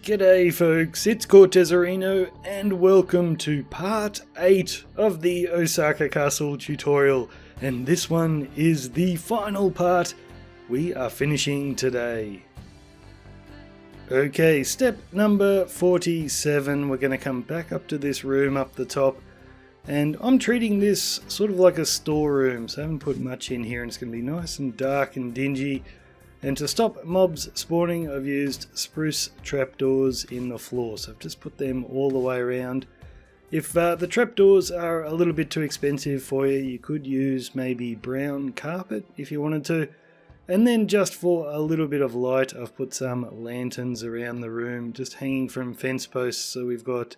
G'day folks, it's Cortezerino and welcome to part 8 of the Osaka Castle tutorial, and this one is the final part we are finishing today. Okay, step number 47, we're going to come back up to this room up the top, and I'm treating this sort of like a storeroom, so I haven't put much in here and it's going to be nice and dark and dingy. And to stop mobs spawning, I've used spruce trapdoors in the floor, so I've just put them all the way around. If the trapdoors are a little bit too expensive for you, you could use maybe brown carpet if you wanted to. And then just for a little bit of light, I've put some lanterns around the room, just hanging from fence posts, so we've got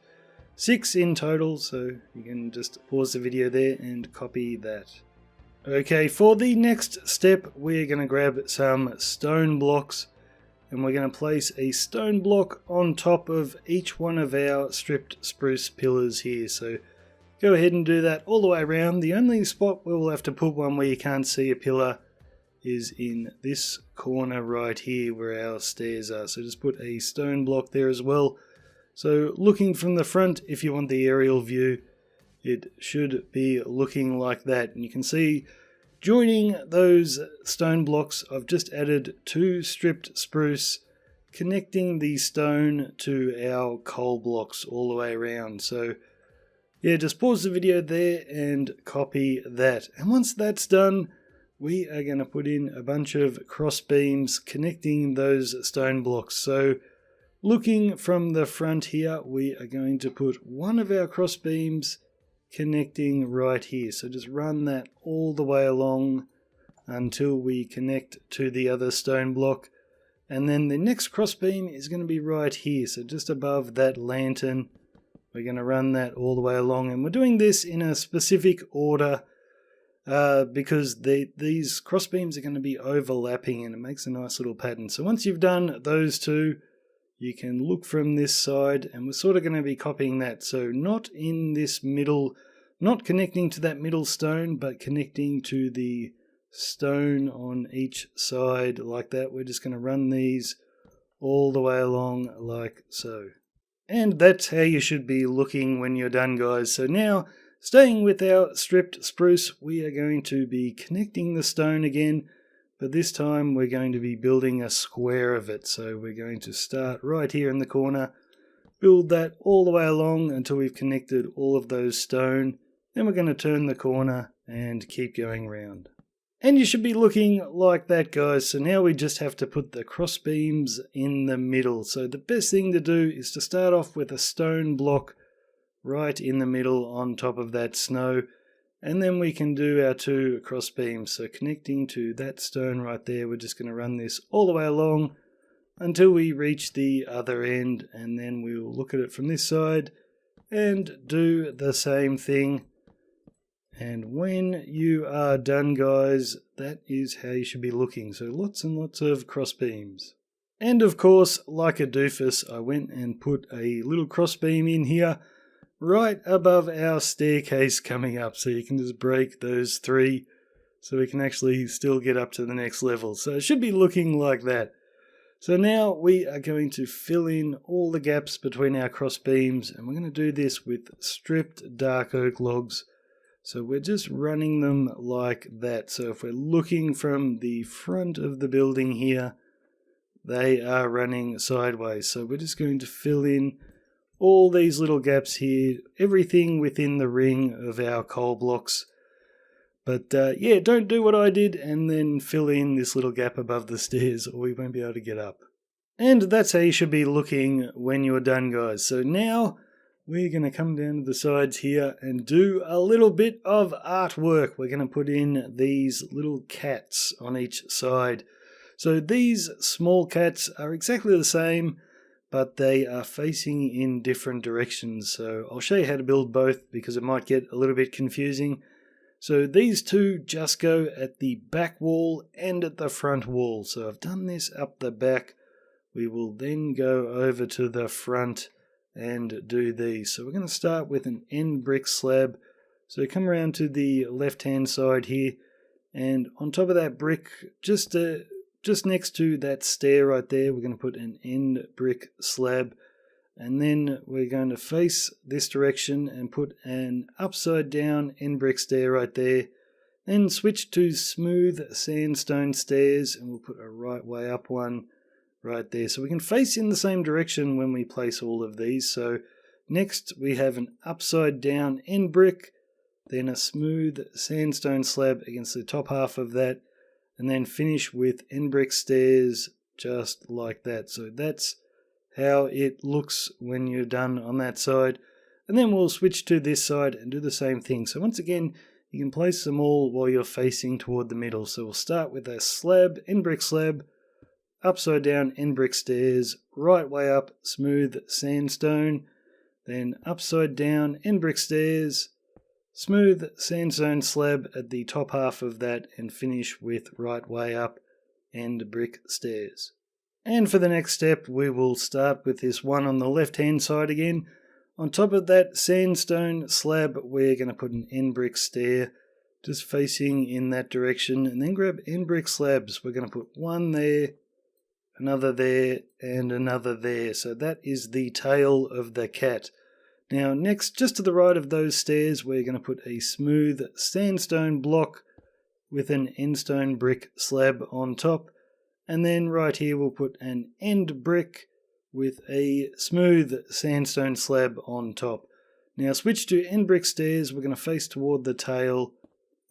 6 in total, so you can just pause the video there and copy that. Okay, for the next step, we're going to grab some stone blocks and we're going to place a stone block on top of each one of our stripped spruce pillars here. So go ahead and do that all the way around. The only spot where we'll have to put one where you can't see a pillar is in this corner right here where our stairs are. So just put a stone block there as well. So looking from the front, if you want the aerial view, it should be looking like that, and you can see joining those stone blocks I've just added 2 stripped spruce connecting the stone to our coal blocks all the way around. So yeah, just pause the video there and copy that, and once that's done we are going to put in a bunch of cross beams connecting those stone blocks. So looking from the front here, we are going to put one of our cross beams connecting right here, so just run that all the way along until we connect to the other stone block, and then the next crossbeam is going to be right here, so just above that lantern. We're going to run that all the way along, and we're doing this in a specific order because these crossbeams are going to be overlapping and it makes a nice little pattern. So once you've done those two, you can look from this side, and we're sort of going to be copying that. So not in this middle, not connecting to that middle stone, but connecting to the stone on each side like that. We're just going to run these all the way along like so. And that's how you should be looking when you're done, guys. So now, staying with our stripped spruce, we are going to be connecting the stone again. But this time we're going to be building a square of it. So we're going to start right here in the corner, build that all the way along until we've connected all of those stone. Then we're going to turn the corner and keep going around. And you should be looking like that, guys. So now we just have to put the cross beams in the middle. So the best thing to do is to start off with a stone block right in the middle on top of that snow. And then we can do our 2 cross beams. So connecting to that stone right there, we're just going to run this all the way along until we reach the other end. And then we'll look at it from this side and do the same thing. And when you are done, guys, that is how you should be looking. So lots and lots of cross beams. And of course, like a doofus, I went and put a little cross beam in here right above our staircase coming up, so you can just break those 3 so we can actually still get up to the next level. So it should be looking like that. So now we are going to fill in all the gaps between our cross beams, and we're going to do this with stripped dark oak logs. So we're just running them like that. So if we're looking from the front of the building here, they are running sideways. So we're just going to fill in all these little gaps here, everything within the ring of our coal blocks. But yeah, don't do what I did and then fill in this little gap above the stairs, or we won't be able to get up. And that's how you should be looking when you're done, guys. So now we're going to come down to the sides here and do a little bit of artwork. We're going to put in these little cats on each side. So these small cats are exactly the same, but they are facing in different directions. So I'll show you how to build both because it might get a little bit confusing. So these 2 just go at the back wall and at the front wall. So I've done this up the back. We will then go over to the front and do these. So we're going to start with an end brick slab. So come around to the left hand side here, and on top of that brick, just just next to that stair right there, we're going to put an end brick slab. And then we're going to face this direction and put an upside down end brick stair right there. Then switch to smooth sandstone stairs and we'll put a right way up one right there. So we can face in the same direction when we place all of these. So next we have an upside down end brick, then a smooth sandstone slab against the top half of that, and then finish with end brick stairs just like that. So that's how it looks when you're done on that side. And then we'll switch to this side and do the same thing. So once again, you can place them all while you're facing toward the middle. So we'll start with a slab, end brick slab, upside down end brick stairs, right way up, smooth sandstone, then upside down end brick stairs, smooth sandstone slab at the top half of that, and finish with right way up end brick stairs. And for the next step, we will start with this one on the left hand side again. On top of that sandstone slab, we're going to put an end brick stair just facing in that direction, and then grab end brick slabs. We're going to put one there, another there, and another there. So that is the tail of the cat. Now next, just to the right of those stairs, we're going to put a smooth sandstone block with an end stone brick slab on top. And then right here we'll put an end brick with a smooth sandstone slab on top. Now switch to end brick stairs. We're going to face toward the tail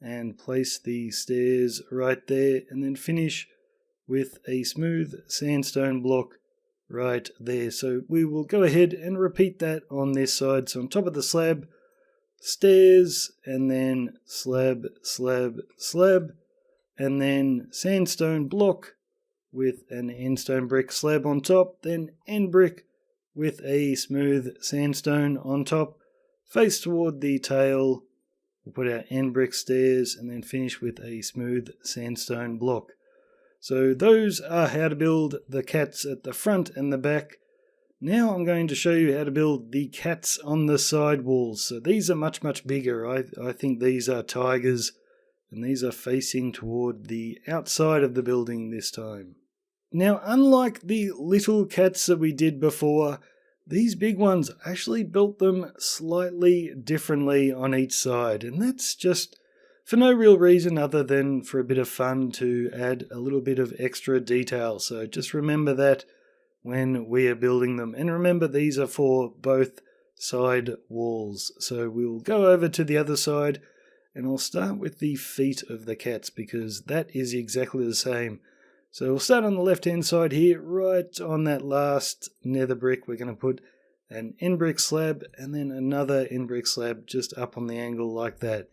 and place the stairs right there, and then finish with a smooth sandstone block right there. So we will go ahead and repeat that on this side. So on top of the slab, stairs, and then slab, slab, slab, and then sandstone block with an end stone brick slab on top, then end brick with a smooth sandstone on top, face toward the tail, we'll put our end brick stairs, and then finish with a smooth sandstone block. So those are how to build the cats at the front and the back. Now I'm going to show you how to build the cats on the side walls. So these are much, much bigger. I think these are tigers, and these are facing toward the outside of the building this time. Now, unlike the little cats that we did before, these big ones actually built them slightly differently on each side, and that's just for no real reason other than for a bit of fun to add a little bit of extra detail. So just remember that when we are building them. And remember, these are for both side walls. So we'll go over to the other side, and I'll start with the feet of the cats because that is exactly the same. So we'll start on the left hand side here, right on that last nether brick. We're going to put an end brick slab and then another end brick slab just up on the angle like that.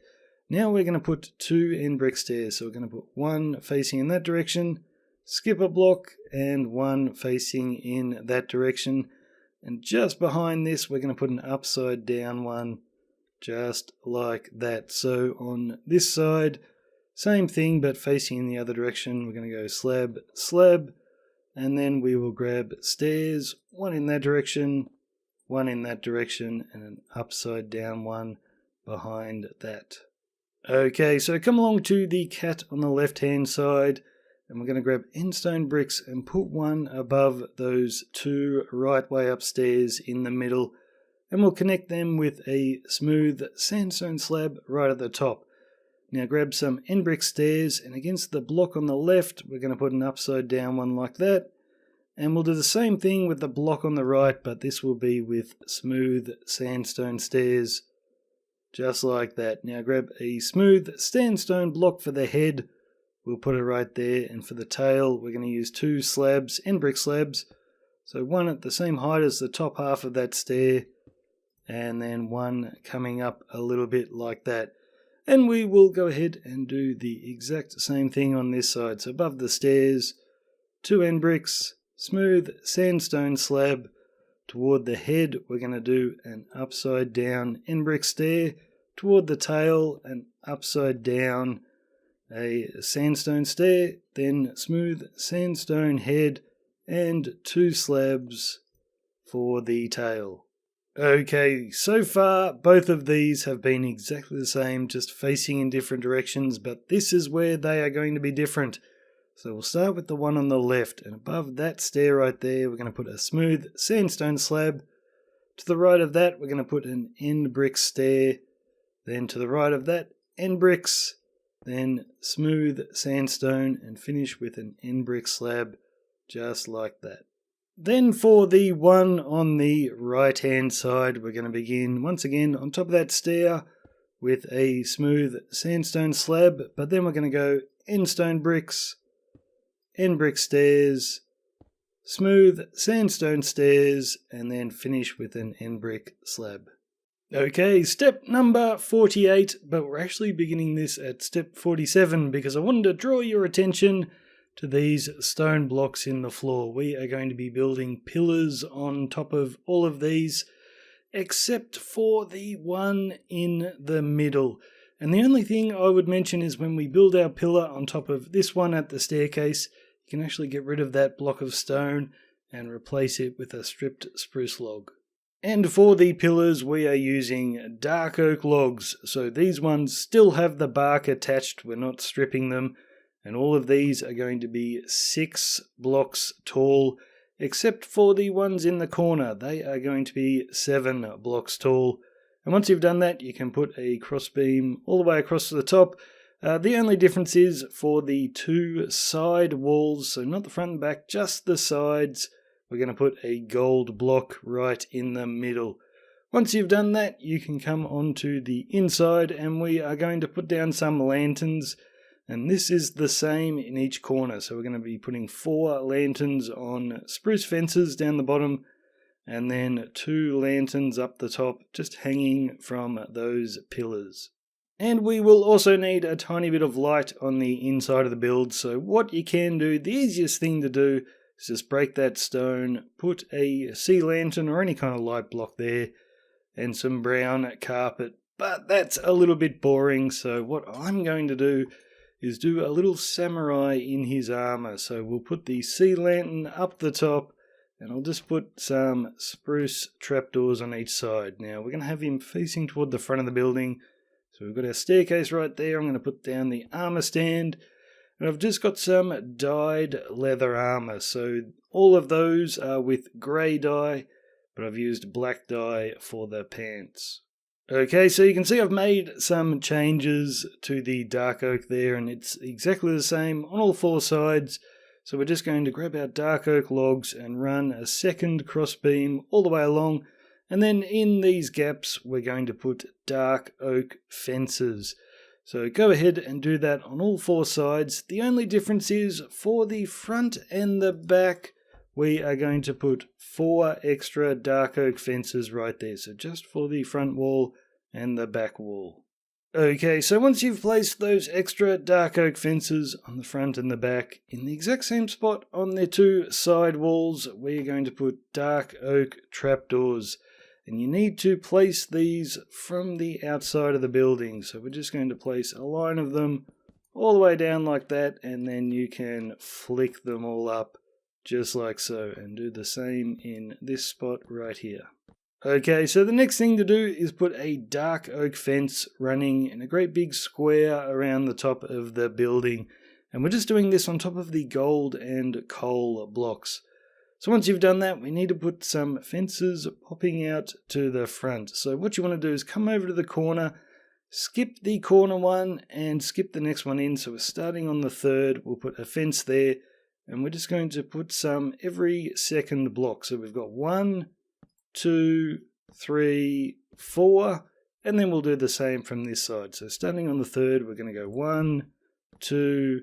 Now we're going to put two end brick stairs. So we're going to put one facing in that direction, skip a block, and one facing in that direction. And just behind this, we're going to put an upside down one just like that. So on this side, same thing, but facing in the other direction. We're going to go slab, slab, and then we will grab stairs, one in that direction, one in that direction, and an upside down one behind that. Okay, so come along to the cat on the left-hand side, and we're going to grab end stone bricks and put one above those two right way upstairs in the middle, and we'll connect them with a smooth sandstone slab right at the top. Now grab some end brick stairs, and against the block on the left, we're going to put an upside down one like that. And we'll do the same thing with the block on the right, but this will be with smooth sandstone stairs, just like that. Now grab a smooth sandstone block for the head. We'll put it right there. And for the tail, we're going to use two slabs, end brick slabs. So one at the same height as the top half of that stair, and then one coming up a little bit like that. And we will go ahead and do the exact same thing on this side. So above the stairs, two end bricks, smooth sandstone slab. Toward the head, we're going to do an upside down end brick stair. Toward the tail, an upside down a sandstone stair. Then smooth sandstone head and two slabs for the tail. Okay, so far both of these have been exactly the same, just facing in different directions, but this is where they are going to be different. So we'll start with the one on the left, and above that stair right there, we're going to put a smooth sandstone slab. To the right of that, we're going to put an end brick stair. Then to the right of that, end bricks, then smooth sandstone, and finish with an end brick slab, just like that. Then for the one on the right hand side, we're going to begin once again on top of that stair with a smooth sandstone slab, but then we're going to go end stone bricks, end brick stairs, smooth sandstone stairs, and then finish with an end brick slab. Okay, step number 48, but we're actually beginning this at step 47 because I wanted to draw your attention to these stone blocks in the floor. We are going to be building pillars on top of all of these, except for the one in the middle. And the only thing I would mention is when we build our pillar on top of this one at the staircase, you can actually get rid of that block of stone and replace it with a stripped spruce log. And for the pillars, we are using dark oak logs. So these ones still have the bark attached. We're not stripping them. And all of these are going to be 6 blocks tall, except for the ones in the corner. They are going to be 7 blocks tall. And once you've done that, you can put a crossbeam all the way across to the top. The only difference is for the 2 side walls, so not the front and back, just the sides, we're going to put a gold block right in the middle. Once you've done that, you can come onto the inside, and we are going to put down some lanterns. And this is the same in each corner. So we're going to be putting 4 lanterns on spruce fences down the bottom, and then 2 lanterns up the top, just hanging from those pillars. And we will also need a tiny bit of light on the inside of the build. So what you can do, the easiest thing to do, is just break that stone, put a sea lantern or any kind of light block there, and some brown carpet. But that's a little bit boring, so what I'm going to do is do a little samurai in his armor. So we'll put the sea lantern up the top, and I'll just put some spruce trapdoors on each side. Now we're going to have him facing toward the front of the building. So we've got our staircase right there. I'm going to put down the armor stand, and I've just got some dyed leather armor. So all of those are with grey dye, but I've used black dye for the pants. Okay, so you can see I've made some changes to the dark oak there, and it's exactly the same on all 4 sides. So we're just going to grab our dark oak logs and run a second crossbeam all the way along, and then in these gaps we're going to put dark oak fences. So go ahead and do that on all 4 sides. The only difference is for the front and the back, we are going to put 4 extra dark oak fences right there. So just for the front wall and the back wall. Okay, so once you've placed those extra dark oak fences on the front and the back, in the exact same spot on the 2 side walls, we're going to put dark oak trapdoors. And you need to place these from the outside of the building. So we're just going to place a line of them all the way down like that, and then you can flick them all up just like so, and do the same in this spot right here. Okay, so the next thing to do is put a dark oak fence running in a great big square around the top of the building. And we're just doing this on top of the gold and coal blocks. So once you've done that, we need to put some fences popping out to the front. So what you want to do is come over to the corner, skip the corner one, and skip the next one in. So we're starting on the 3rd, we'll put a fence there, and we're just going to put some every second block. So we've got 1, 2, 3, 4, and then we'll do the same from this side. So starting on the 3rd, we're going to go 1, 2,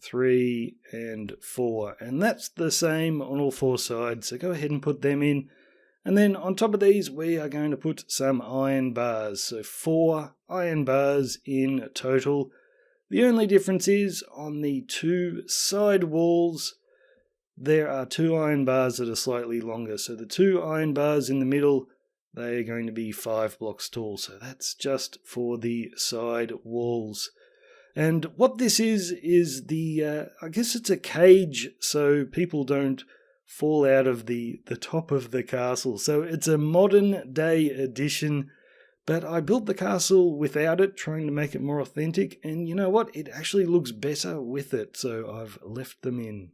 3, and 4. And that's the same on all 4 sides. So go ahead and put them in. And then on top of these, we are going to put some iron bars. So 4 iron bars in total. The only difference is on the 2 side walls, there are 2 iron bars that are slightly longer. So the 2 iron bars in the middle, they are going to be 5 blocks tall. So that's just for the side walls. And what this is the, I guess it's a cage so people don't fall out of the top of the castle. So it's a modern day edition, But I built the castle without it, trying to make it more authentic, and you know what? It actually looks better with it, so I've left them in.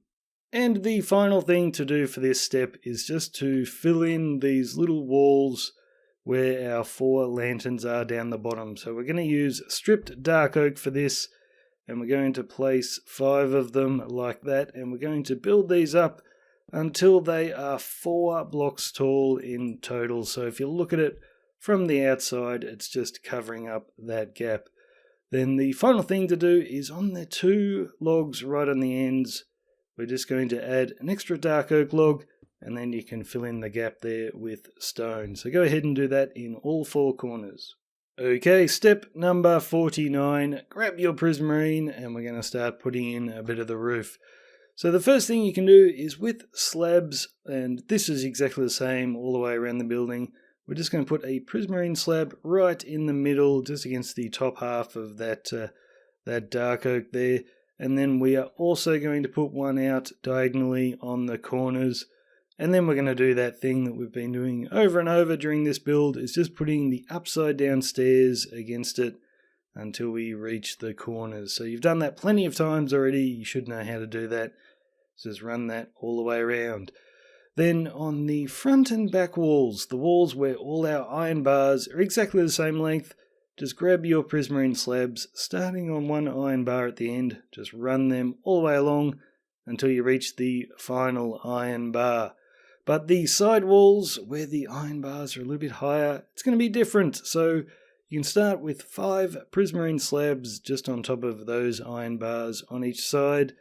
And the final thing to do for this step is just to fill in these little walls where our 4 lanterns are down the bottom. So we're going to use stripped dark oak for this, and we're going to place 5 of them like that, and we're going to build these up until they are 4 blocks tall in total. So if you look at it from the outside, it's just covering up that gap. Then the final thing to do is on the 2 logs right on the ends, we're just going to add an extra dark oak log, and then you can fill in the gap there with stone. So go ahead and do that in all 4 corners. Okay, step number 49, grab your prismarine, and we're going to start putting in a bit of the roof. So the first thing you can do is with slabs, and this is exactly the same all the way around the building. We're just going to put a prismarine slab right in the middle, just against the top half of that dark oak there. And then we are also going to put one out diagonally on the corners. And then we're going to do that thing that we've been doing over and over during this build, is just putting the upside down stairs against it until we reach the corners. So you've done that plenty of times already. You should know how to do that. Just run that all the way around. Then on the front and back walls, the walls where all our iron bars are exactly the same length, just grab your prismarine slabs, starting on one iron bar at the end, just run them all the way along until you reach the final iron bar. But the side walls, where the iron bars are a little bit higher, it's going to be different. So you can start with 5 prismarine slabs just on top of those iron bars on each side.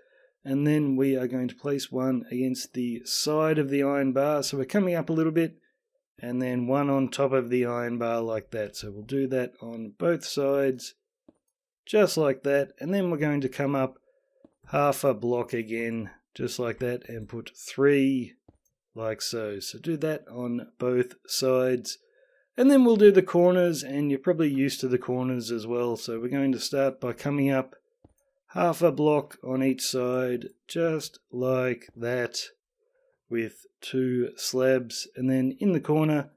And then we are going to place one against the side of the iron bar. So we're coming up a little bit, and then one on top of the iron bar like that. So we'll do that on both sides, just like that. And then we're going to come up half a block again, just like that, and put 3 like so. So do that on both sides. And then we'll do the corners, and you're probably used to the corners as well. So we're going to start by coming up half a block on each side, just like that, with 2 slabs. And then in the corner,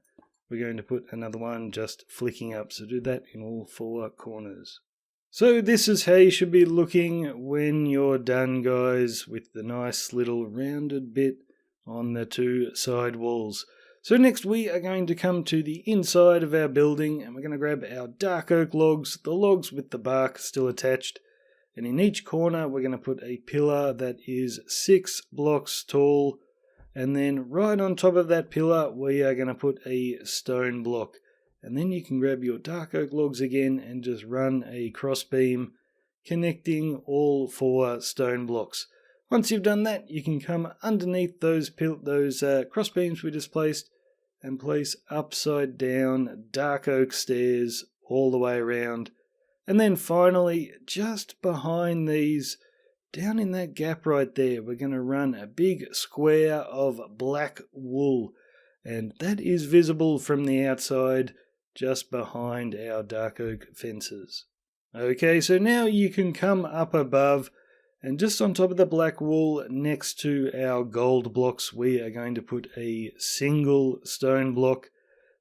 we're going to put another one just flicking up. So do that in all 4 corners. So this is how you should be looking when you're done, guys, with the nice little rounded bit on the 2 side walls. So next we are going to come to the inside of our building, and we're going to grab our dark oak logs, the logs with the bark still attached. And in each corner, we're going to put a pillar that is 6 blocks tall. And then right on top of that pillar, we are going to put a stone block. And then you can grab your dark oak logs again and just run a cross beam connecting all 4 stone blocks. Once you've done that, you can come underneath those cross beams we just placed and place upside down dark oak stairs all the way around. And then finally, just behind these, down in that gap right there, we're going to run a big square of black wool. And that is visible from the outside, just behind our dark oak fences. Okay, so now you can come up above, and just on top of the black wool, next to our gold blocks, we are going to put a single stone block.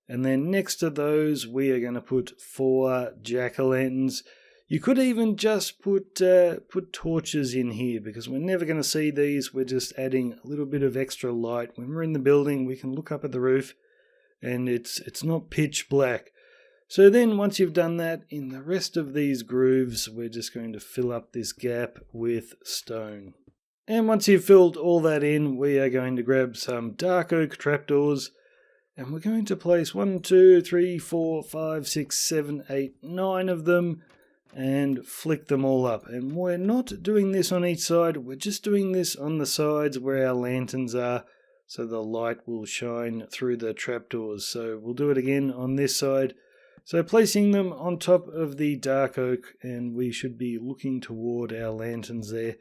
And then next to those, we are going to put 4 jack-o'-lanterns. You could even just put torches in here, because we're never going to see these. We're just adding a little bit of extra light. When we're in the building, we can look up at the roof, and it's not pitch black. So then once you've done that, in the rest of these grooves, we're just going to fill up this gap with stone. And once you've filled all that in, we are going to grab some dark oak trapdoors. And we're going to place 1, 2, 3, 4, 5, 6, 7, 8, 9 of them and flick them all up. And we're not doing this on each side, we're just doing this on the sides where our lanterns are, so the light will shine through the trapdoors. So we'll do it again on this side. So placing them on top of the dark oak, and we should be looking toward our lanterns there.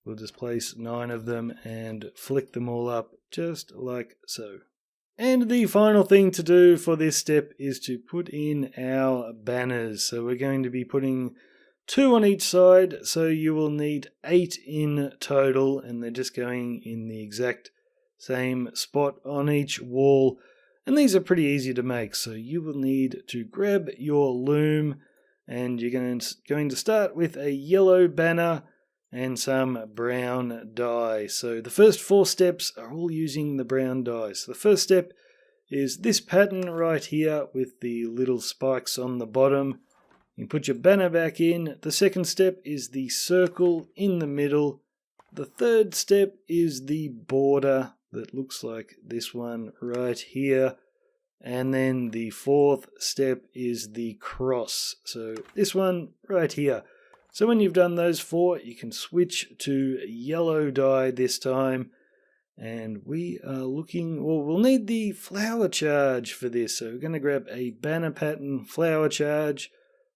We'll just place 9 of them and flick them all up just like so. And the final thing to do for this step is to put in our banners. So we're going to be putting 2 on each side, so you will need 8 in total, and they're just going in the exact same spot on each wall. And these are pretty easy to make, so you will need to grab your loom, and you're going to start with a yellow banner and some brown dye. So the first 4 steps are all using the brown dye. So the first step is this pattern right here with the little spikes on the bottom. You put your banner back in. The second step is the circle in the middle. The third step is the border that looks like this one right here. And then the fourth step is the cross. So this one right here. So when you've done those 4, you can switch to yellow dye this time. And we are looking, well, we'll need the flower charge for this. So we're going to grab a banner pattern flower charge,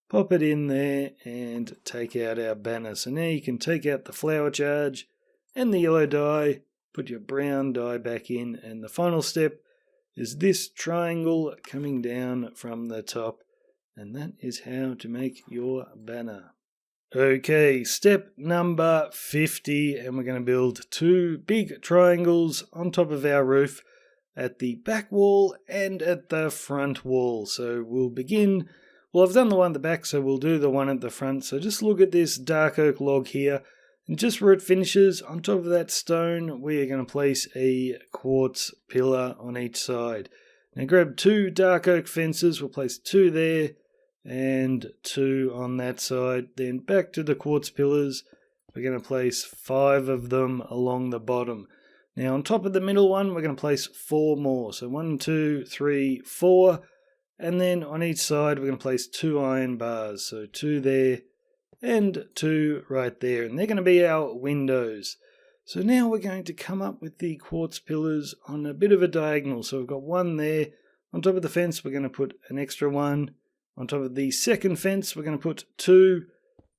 pop it in there, and take out our banner. So now you can take out the flower charge and the yellow dye, put your brown dye back in, and the final step is this triangle coming down from the top, and that is how to make your banner. Okay, step number 50, and we're going to build 2 big triangles on top of our roof at the back wall and at the front wall. So we'll begin, well, I've done the one at the back, so we'll do the one at the front. So just look at this dark oak log here, and just where it finishes, on top of that stone, we are going to place a quartz pillar on each side. Now grab 2 dark oak fences, we'll place 2 there, and 2 on that side. Then back to the quartz pillars, we're going to place 5 of them along the bottom. Now on top of the middle one, we're going to place 4 more. So 1, 2, 3, 4. And then on each side, we're going to place 2 iron bars. So 2 there and 2 right there. And they're going to be our windows. So now we're going to come up with the quartz pillars on a bit of a diagonal. So we've got 1 there. On top of the fence, we're going to put an extra 1. On top of the second fence, we're going to put 2,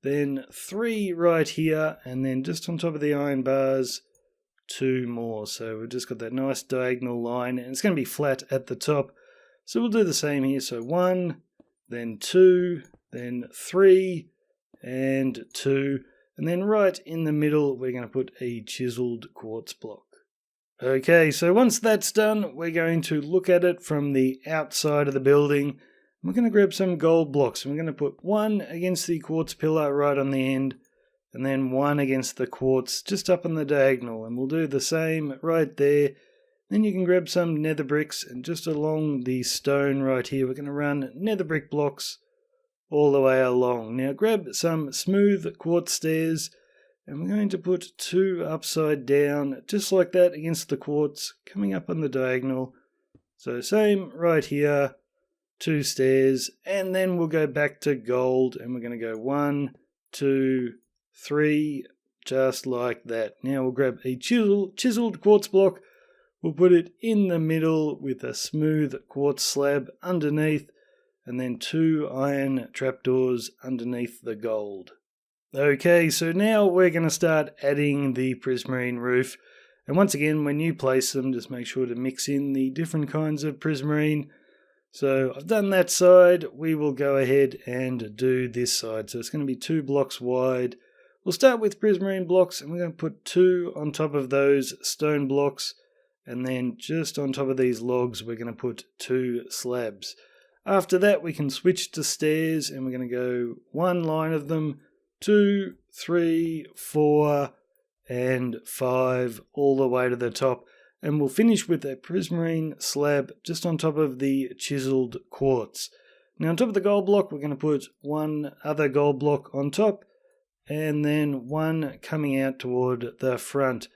then 3 right here, and then just on top of the iron bars, 2 more. So we've just got that nice diagonal line, and it's going to be flat at the top. So we'll do the same here. So 1, then 2, then 3, and 2. And then right in the middle, we're going to put a chiseled quartz block. Okay, so once that's done, we're going to look at it from the outside of the building. We're going to grab some gold blocks, and we're going to put 1 against the quartz pillar right on the end, and then 1 against the quartz just up on the diagonal, and we'll do the same right there. Then you can grab some nether bricks, and just along the stone right here, we're going to run nether brick blocks all the way along. Now grab some smooth quartz stairs, and we're going to put 2 upside down, just like that against the quartz, coming up on the diagonal. So same right here. 2 stairs, and then we'll go back to gold, and we're going to go 1, 2, 3, just like that. Now we'll grab a chiseled quartz block, we'll put it in the middle with a smooth quartz slab underneath, and then 2 iron trapdoors underneath the gold. Okay, so now we're going to start adding the prismarine roof, and once again, when you place them, just make sure to mix in the different kinds of prismarine. So I've done that side, we will go ahead and do this side. So it's going to be 2 blocks wide. We'll start with prismarine blocks, and we're going to put 2 on top of those stone blocks, and then just on top of these logs we're going to put 2 slabs. After that we can switch to stairs, and we're going to go 1 line of them, 2, 3, 4 and 5 all the way to the top. And we'll finish with a prismarine slab just on top of the chiseled quartz. Now on top of the gold block, we're going to put 1 other gold block on top, and then 1 coming out toward the front.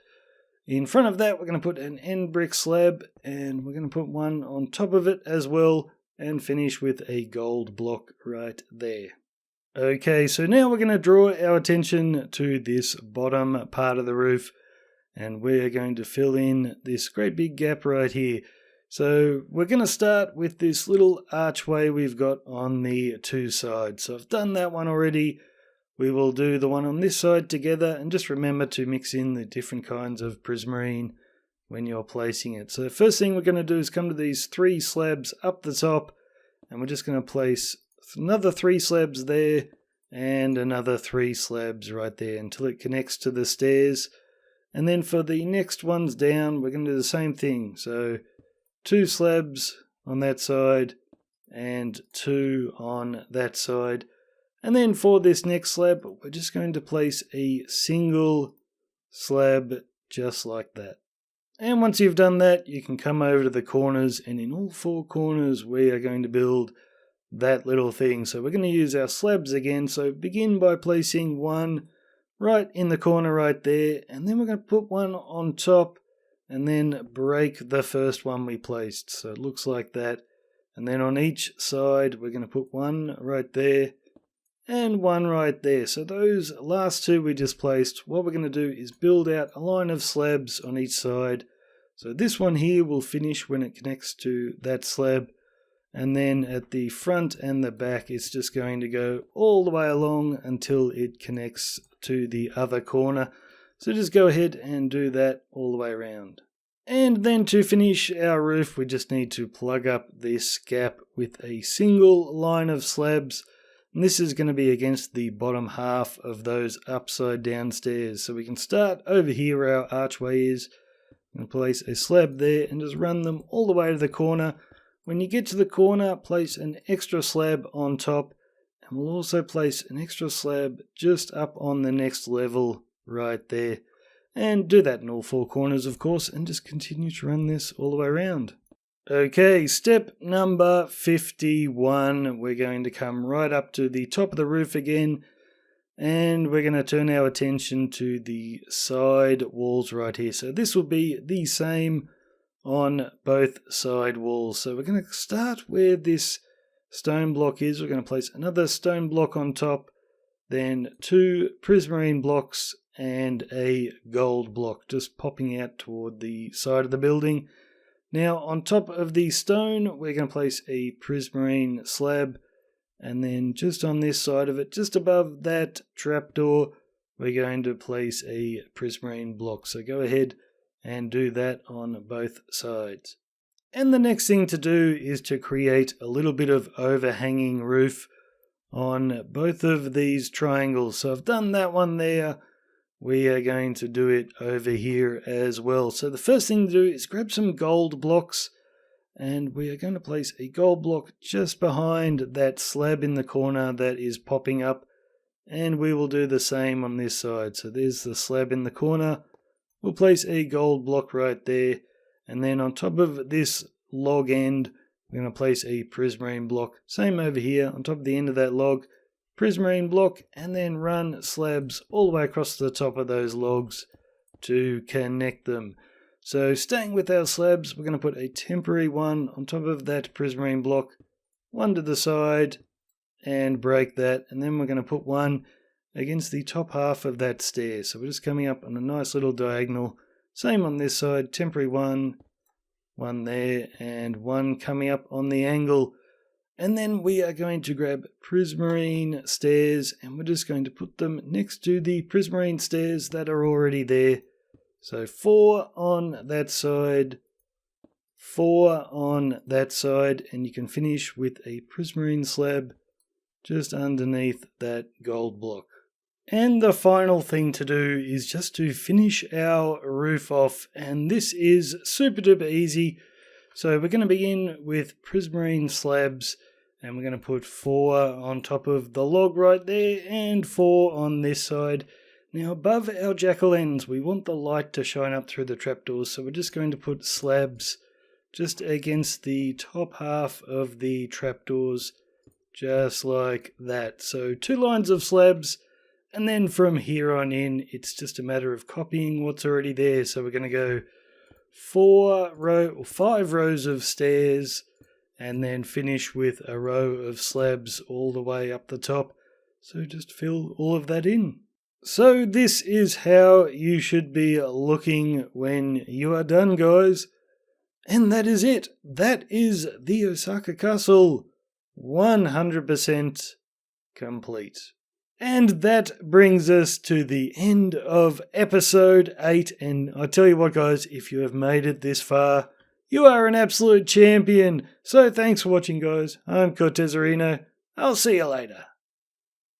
In front of that, we're going to put an end brick slab, and we're going to put 1 on top of it as well, and finish with a gold block right there. Okay, so now we're going to draw our attention to this bottom part of the roof. And we're going to fill in this great big gap right here. So we're going to start with this little archway we've got on the 2 sides. So I've done that one already. We will do the one on this side together, and just remember to mix in the different kinds of prismarine when you're placing it. So the first thing we're going to do is come to these 3 slabs up the top, and we're just going to place another 3 slabs there and another 3 slabs right there until it connects to the stairs. And then for the next ones down, we're going to do the same thing. So 2 slabs on that side and 2 on that side. And then for this next slab, we're just going to place a single slab just like that. And once you've done that, you can come over to the corners, and in all 4 corners we are going to build that little thing. So we're going to use our slabs again. So begin by placing one right in the corner right there, and then we're going to put one on top and then break the first one we placed. So it looks like that. And then on each side we're going to put one right there and one right there. So those last 2 we just placed, what we're going to do is build out a line of slabs on each side. So this one here will finish when it connects to that slab, and then at the front and the back it's just going to go all the way along until it connects to the other corner. So just go ahead and do that all the way around. And then to finish our roof, we just need to plug up this gap with a single line of slabs. And this is going to be against the bottom half of those upside down stairs. So we can start over here where our archway is, and place a slab there and just run them all the way to the corner. When you get to the corner, place an extra slab on top, and we'll also place an extra slab just up on the next level right there. And do that in all 4 corners, of course, and just continue to run this all the way around. Okay, step number 51. We're going to come right up to the top of the roof again, and we're going to turn our attention to the side walls right here. So this will be the same on both side walls. So we're going to start where this stone block is. We're going to place another stone block on top, then 2 prismarine blocks and a gold block just popping out toward the side of the building. Now on top of the stone we're going to place a prismarine slab, and then just on this side of it, just above that trapdoor, we're going to place a prismarine block. So go ahead and do that on both sides. And the next thing to do is to create a little bit of overhanging roof on both of these triangles. So I've done that one there. We are going to do it over here as well. So the first thing to do is grab some gold blocks, and we are going to place a gold block just behind that slab in the corner that is popping up, and we will do the same on this side. So there's the slab in the corner. We'll place a gold block right there, and then on top of this log end we're going to place a prismarine block. Same over here on top of the end of that log, prismarine block, and then run slabs all the way across the top of those logs to connect them. So staying with our slabs, we're going to put a temporary one on top of that prismarine block, one to the side, and break that, and then we're going to put one against the top half of that stair. So we're just coming up on a nice little diagonal. Same on this side, temporary one there, and one coming up on the angle. And then we are going to grab prismarine stairs, and we're just going to put them next to the prismarine stairs that are already there. So 4 on that side, 4 on that side, and you can finish with a prismarine slab just underneath that gold block. And the final thing to do is just to finish our roof off, and this is super duper easy. So we're going to begin with prismarine slabs, and we're going to put 4 on top of the log right there and 4 on this side. Now above our jack-o'-lanterns we want the light to shine up through the trapdoors, so we're just going to put slabs just against the top half of the trapdoors, just like that. So 2 lines of slabs, and then from here on in it's just a matter of copying what's already there. So we're going to go 5 rows of stairs, and then finish with a row of slabs all the way up the top. So just fill all of that in. So this is how you should be looking when you are done, guys. And that is it. That is the Osaka Castle 100% complete. And that brings us to the end of episode 8. And I tell you what, guys, if you have made it this far, you are an absolute champion. So thanks for watching, guys. I'm Cortezerino. I'll see you later.